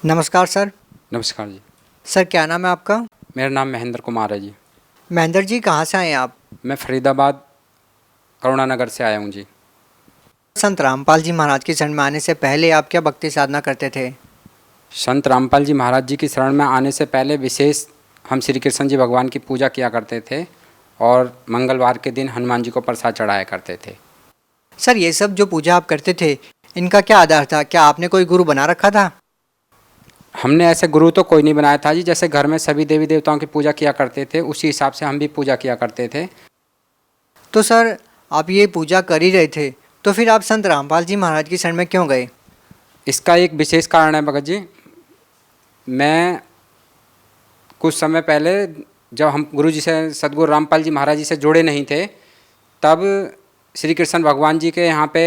नमस्कार सर। नमस्कार जी। सर क्या नाम है आपका? मेरा नाम महेंद्र कुमार है जी। महेंद्र जी कहाँ से आए हैं आप? मैं फरीदाबाद करुणा नगर से आया हूँ जी। संत रामपाल जी महाराज की शरण में आने से पहले आप क्या भक्ति साधना करते थे? संत रामपाल जी महाराज जी की शरण में आने से पहले विशेष हम श्री कृष्ण जी भगवान की पूजा किया करते थे और मंगलवार के दिन हनुमान जी को प्रसाद चढ़ाया करते थे। सर ये सब जो पूजा आप करते थे इनका क्या आधार था? क्या आपने कोई गुरु बना रखा था? हमने ऐसे गुरु तो कोई नहीं बनाया था जी। जैसे घर में सभी देवी देवताओं की पूजा किया करते थे उसी हिसाब से हम भी पूजा किया करते थे। तो सर आप ये पूजा कर ही रहे थे तो फिर आप संत रामपाल जी महाराज की शरण में क्यों गए? इसका एक विशेष कारण है भगत जी। मैं कुछ समय पहले जब हम गुरु जी से सदगुरु रामपाल जी महाराज जी से जुड़े नहीं थे तब श्री कृष्ण भगवान जी के यहाँ पे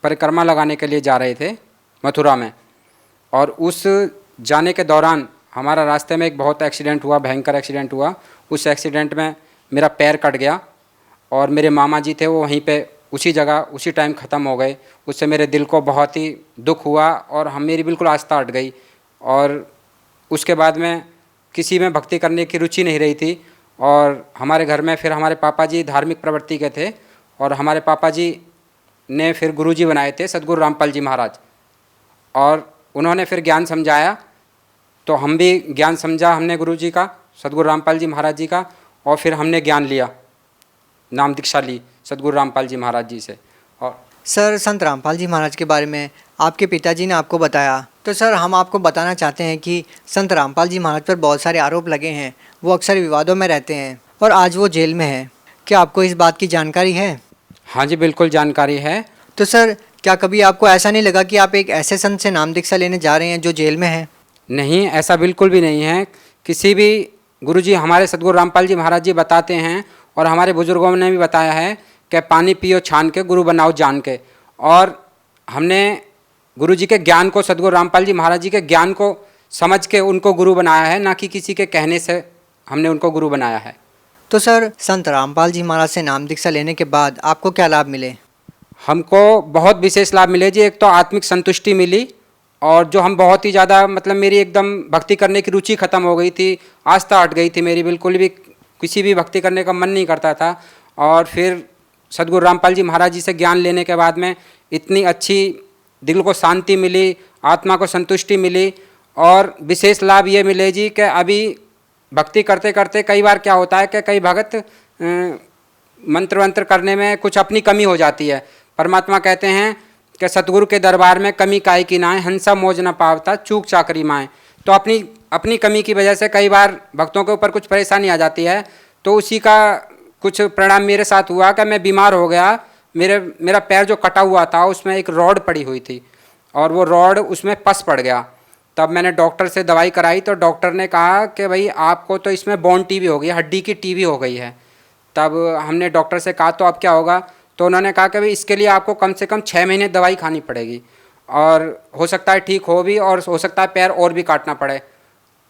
परिक्रमा लगाने के लिए जा रहे थे मथुरा में। और उस जाने के दौरान हमारा रास्ते में एक बहुत एक्सीडेंट हुआ, भयंकर एक्सीडेंट हुआ। उस एक्सीडेंट में मेरा पैर कट गया और मेरे मामा जी थे वो वहीं पे उसी जगह उसी टाइम ख़त्म हो गए। उससे मेरे दिल को बहुत ही दुख हुआ और मेरी बिल्कुल आस्था हट गई। और उसके बाद में किसी में भक्ति करने की रुचि नहीं रही थी। और हमारे घर में फिर हमारे पापा जी धार्मिक प्रवृत्ति के थे और हमारे पापा जी ने फिर गुरु जी बनाए थे सदगुरु रामपाल जी महाराज। और उन्होंने फिर ज्ञान समझाया तो हम भी ज्ञान समझा हमने गुरु जी का, सदगुरु रामपाल जी महाराज जी का। और फिर हमने ज्ञान लिया, नाम दीक्षा ली सदगुरु रामपाल जी महाराज जी से। और सर संत रामपाल जी महाराज के बारे में आपके पिताजी ने आपको बताया तो सर हम आपको बताना चाहते हैं कि संत रामपाल जी महाराज पर बहुत सारे आरोप लगे हैं। वो अक्सर विवादों में रहते हैं और आज वो जेल में है। क्या आपको इस बात की जानकारी है? हाँ जी, बिल्कुल जानकारी है। तो सर क्या कभी आपको ऐसा नहीं लगा कि आप एक ऐसे संत से नाम दीक्षा लेने जा रहे हैं जो जेल में है? नहीं, ऐसा बिल्कुल भी नहीं है। किसी भी गुरु जी हमारे सदगुरु रामपाल जी महाराज जी बताते हैं और हमारे बुजुर्गों ने भी बताया है कि पानी पियो छान के गुरु बनाओ जान के। और हमने गुरु जी के ज्ञान को, सदगुरु रामपाल जी महाराज जी के ज्ञान को समझ के उनको गुरु बनाया है, ना कि किसी के कहने से हमने उनको गुरु बनाया है। तो सर संत रामपाल जी महाराज से नाम दीक्षा लेने के बाद आपको क्या लाभ मिले? हमको बहुत विशेष लाभ मिले जी। एक तो आत्मिक संतुष्टि मिली और जो हम बहुत ही ज़्यादा मतलब मेरी एकदम भक्ति करने की रुचि ख़त्म हो गई थी, आस्था हट गई थी मेरी, बिल्कुल भी किसी भी भक्ति करने का मन नहीं करता था। और फिर सदगुरु रामपाल जी महाराज जी से ज्ञान लेने के बाद में इतनी अच्छी दिल को शांति मिली, आत्मा को संतुष्टि मिली। और विशेष लाभ ये मिले जी कि अभी भक्ति करते करते कई बार क्या होता है कि कई भगत मंत्र वंत्र करने में कुछ अपनी कमी हो जाती है। परमात्मा कहते हैं कि सतगुरु के दरबार में कमी काई की नाए, हंसा मोज न पावता चूक चाकरी माए। तो अपनी कमी की वजह से कई बार भक्तों के ऊपर कुछ परेशानी आ जाती है। तो उसी का कुछ परिणाम मेरे साथ हुआ कि मैं बीमार हो गया। मेरा पैर जो कटा हुआ था उसमें एक रॉड पड़ी हुई थी और वो रॉड उसमें पस पड़ गया। तब मैंने डॉक्टर से दवाई कराई तो डॉक्टर ने कहा कि भाई आपको तो इसमें बोन टीबी हो गई है, हड्डी की टीबी हो गई है। तब हमने डॉक्टर से कहा तो अब क्या होगा? तो उन्होंने कहा कि भाई इसके लिए आपको कम से कम 6 महीने दवाई खानी पड़ेगी और हो सकता है ठीक हो भी और हो सकता है पैर और भी काटना पड़े।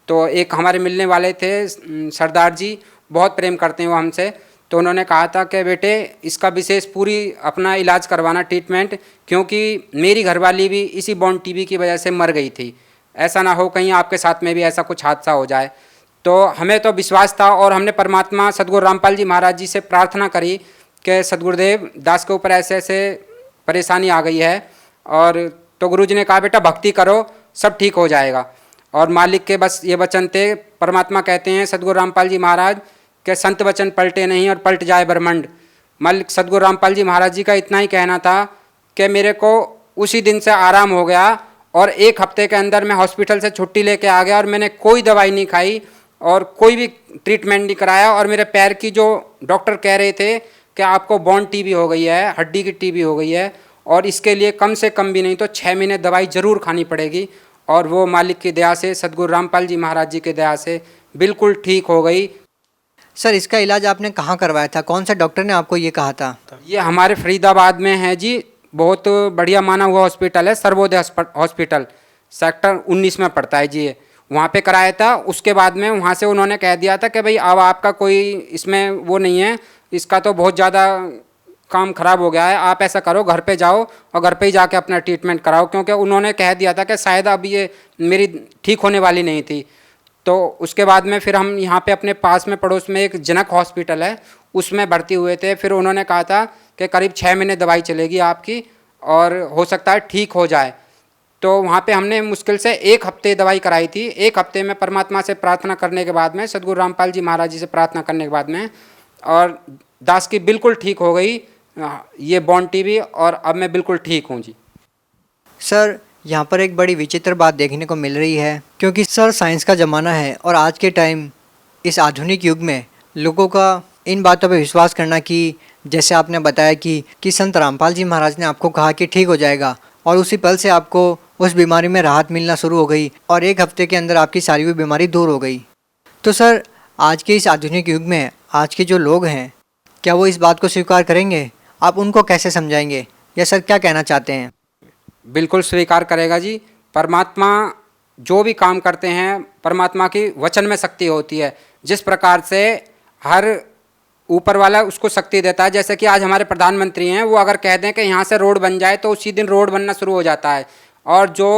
तो एक हमारे मिलने वाले थे सरदार जी, बहुत प्रेम करते हैं वो हमसे। तो उन्होंने कहा था कि बेटे इसका विशेष पूरी अपना इलाज करवाना, ट्रीटमेंट, क्योंकि मेरी घरवाली भी इसी बोन टीबी की वजह से मर गई थी। ऐसा ना हो कहीं आपके साथ में भी ऐसा कुछ हादसा हो जाए। तो हमें तो विश्वास था और हमने परमात्मा सदगुरु रामपाल जी महाराज जी से प्रार्थना करी कि सदगुरुदेव दास के ऊपर ऐसे ऐसे परेशानी आ गई है। और तो गुरु जी ने कहा बेटा भक्ति करो, सब ठीक हो जाएगा। और मालिक के बस ये वचन थे। परमात्मा कहते हैं सदगुरु रामपाल जी महाराज के संत वचन पलटे नहीं और पलट जाए ब्रह्मांड। मालिक सदगुरु रामपाल जी महाराज जी का इतना ही कहना था कि मेरे को उसी दिन से आराम हो गया और 1 हफ्ते के अंदर मैं हॉस्पिटल से छुट्टी लेके आ गया और मैंने कोई दवाई नहीं खाई और कोई भी ट्रीटमेंट नहीं कराया। और मेरे पैर की जो डॉक्टर कह रहे थे कि आपको बोन टीबी हो गई है, हड्डी की टीबी हो गई है और इसके लिए कम से कम भी नहीं तो 6 महीने दवाई ज़रूर खानी पड़ेगी। और वो मालिक की दया से, सदगुरु रामपाल जी महाराज जी की दया से बिल्कुल ठीक हो गई। सर इसका इलाज आपने कहाँ करवाया था? कौन सा डॉक्टर ने आपको ये कहा था? ये हमारे फरीदाबाद में है जी, बहुत बढ़िया माना हुआ हॉस्पिटल है, सर्वोदय हॉस्पिटल, सेक्टर 19 में पड़ता है जी। ये वहाँ पे कराया था। उसके बाद में वहाँ से उन्होंने कह दिया था कि भाई अब आपका कोई इसमें वो नहीं है, इसका तो बहुत ज़्यादा काम खराब हो गया है, आप ऐसा करो घर पे जाओ और घर पे ही जाके अपना ट्रीटमेंट कराओ, क्योंकि उन्होंने कह दिया था कि शायद अब ये मेरी ठीक होने वाली नहीं थी। तो उसके बाद में फिर हम यहाँ पे अपने पास में पड़ोस में एक जनक हॉस्पिटल है, उसमें भर्ती हुए थे। फिर उन्होंने कहा था कि करीब 6 महीने दवाई चलेगी आपकी और हो सकता है ठीक हो जाए। तो वहाँ पे हमने मुश्किल से 1 हफ्ते दवाई कराई थी। 1 हफ्ते में परमात्मा से प्रार्थना करने के बाद में, सदगुरु रामपाल जी महाराज जी से प्रार्थना करने के बाद में, और दास की बिल्कुल ठीक हो गई ये बॉन टीबी, और अब मैं बिल्कुल ठीक हूँ जी। सर यहाँ पर एक बड़ी विचित्र बात देखने को मिल रही है, क्योंकि सर साइंस का ज़माना है और आज के टाइम इस आधुनिक युग में लोगों का इन बातों पे विश्वास करना कि जैसे आपने बताया कि संत रामपाल जी महाराज ने आपको कहा कि ठीक हो जाएगा और उसी पल से आपको उस बीमारी में राहत मिलना शुरू हो गई और 1 हफ्ते के अंदर आपकी सारी हुई बीमारी दूर हो गई। तो सर आज के इस आधुनिक युग में आज के जो लोग हैं, क्या वो इस बात को स्वीकार करेंगे? आप उनको कैसे समझाएंगे, या सर क्या कहना चाहते हैं? बिल्कुल स्वीकार करेगा जी। परमात्मा जो भी काम करते हैं, परमात्मा की वचन में शक्ति होती है। जिस प्रकार से हर ऊपर वाला उसको शक्ति देता है, जैसे कि आज हमारे प्रधानमंत्री हैं, वो अगर कह दें कि यहाँ से रोड बन जाए तो उसी दिन रोड बनना शुरू हो जाता है। और जो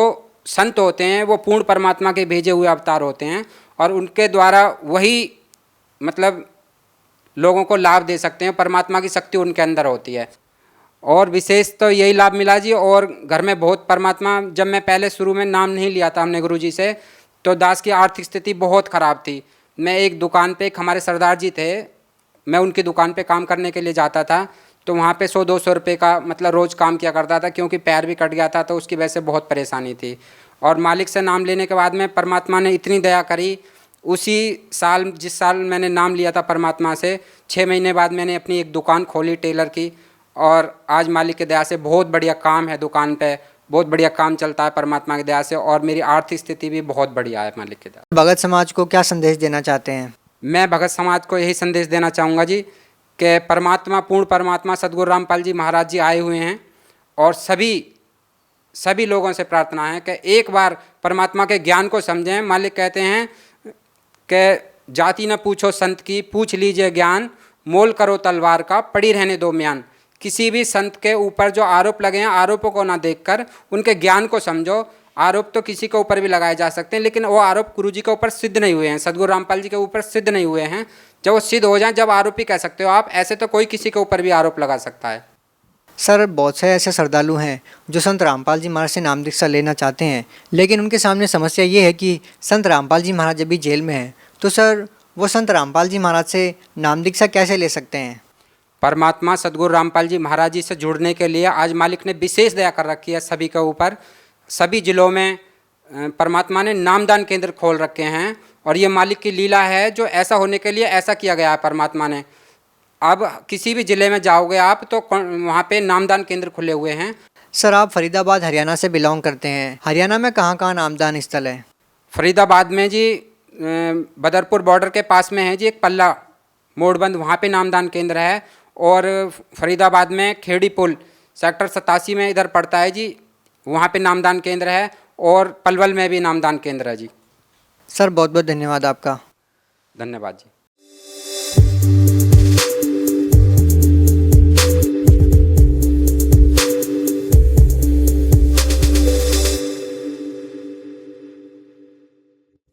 संत होते हैं वो पूर्ण परमात्मा के भेजे हुए अवतार होते हैं, और उनके द्वारा वही मतलब लोगों को लाभ दे सकते हैं। परमात्मा की शक्ति उनके अंदर होती है। और विशेष तो यही लाभ मिला जी। और घर में बहुत परमात्मा, जब मैं पहले शुरू में नाम नहीं लिया था हमने गुरुजी से, तो दास की आर्थिक स्थिति बहुत ख़राब थी। मैं एक दुकान पे, एक हमारे सरदार जी थे, मैं उनकी दुकान पे काम करने के लिए जाता था, तो वहाँ पे 100-200 रुपये का मतलब रोज़ काम किया करता था, क्योंकि पैर भी कट गया था, तो उसकी वजह से बहुत परेशानी थी। और मालिक से नाम लेने के बाद में परमात्मा ने इतनी दया करी, उसी साल जिस साल मैंने नाम लिया था परमात्मा से, 6 महीने बाद मैंने अपनी एक दुकान खोली टेलर की, और आज मालिक की दया से बहुत बढ़िया काम है दुकान पे, बहुत बढ़िया काम चलता है परमात्मा की दया से, और मेरी आर्थिक स्थिति भी बहुत बढ़िया है मालिक की दया। भगत समाज को क्या संदेश देना चाहते हैं? मैं भगत समाज को यही संदेश देना चाहूँगा जी कि परमात्मा, पूर्ण परमात्मा सदगुरु रामपाल जी महाराज जी आए हुए हैं, और सभी लोगों से प्रार्थना है कि एक बार परमात्मा के ज्ञान को समझें। मालिक कहते हैं कि जाति न पूछो संत की, पूछ लीजिए ज्ञान, मोल करो तलवार का, पड़ी रहने दो म्यान। किसी भी संत के ऊपर जो आरोप लगे हैं, आरोपों को ना देखकर उनके ज्ञान को समझो। आरोप तो किसी के ऊपर भी लगाए जा सकते हैं, लेकिन वो आरोप गुरु जी के ऊपर सिद्ध नहीं हुए हैं, सदगुरु रामपाल जी के ऊपर सिद्ध नहीं हुए हैं। जब वो सिद्ध हो जाएं, जब आरोप ही कह सकते हो आप। ऐसे तो कोई किसी के ऊपर भी आरोप लगा सकता है। सर बहुत से ऐसे श्रद्धालु हैं जो संत रामपाल जी महाराज से नाम दीक्षा लेना चाहते हैं, लेकिन उनके सामने समस्या ये है कि संत रामपाल जी महाराज अभी जेल में हैं। तो सर वो संत रामपाल जी महाराज से नाम दीक्षा कैसे ले सकते हैं? परमात्मा सदगुरु रामपाल जी महाराज जी से जुड़ने के लिए आज मालिक ने विशेष दया कर रखी है सभी के ऊपर। सभी जिलों में परमात्मा ने नामदान केंद्र खोल रखे हैं, और ये मालिक की लीला है, जो ऐसा होने के लिए ऐसा किया गया है परमात्मा ने। अब किसी भी ज़िले में जाओगे आप तो वहाँ पे नामदान केंद्र खुले हुए हैं। सर आप फरीदाबाद हरियाणा से बिलोंग करते हैं, हरियाणा में कहाँ कहाँ नामदान स्थल है? फरीदाबाद में जी बदरपुर बॉर्डर के पास में है जी एक पल्ला मोड़बंद, वहाँ पे नामदान केंद्र है। और फरीदाबाद में खेड़ी पुल सेक्टर 87 में इधर पड़ता है जी, वहाँ पे नामदान केंद्र है। और पलवल में भी नामदान केंद्र है जी। सर बहुत बहुत धन्यवाद आपका। धन्यवाद जी।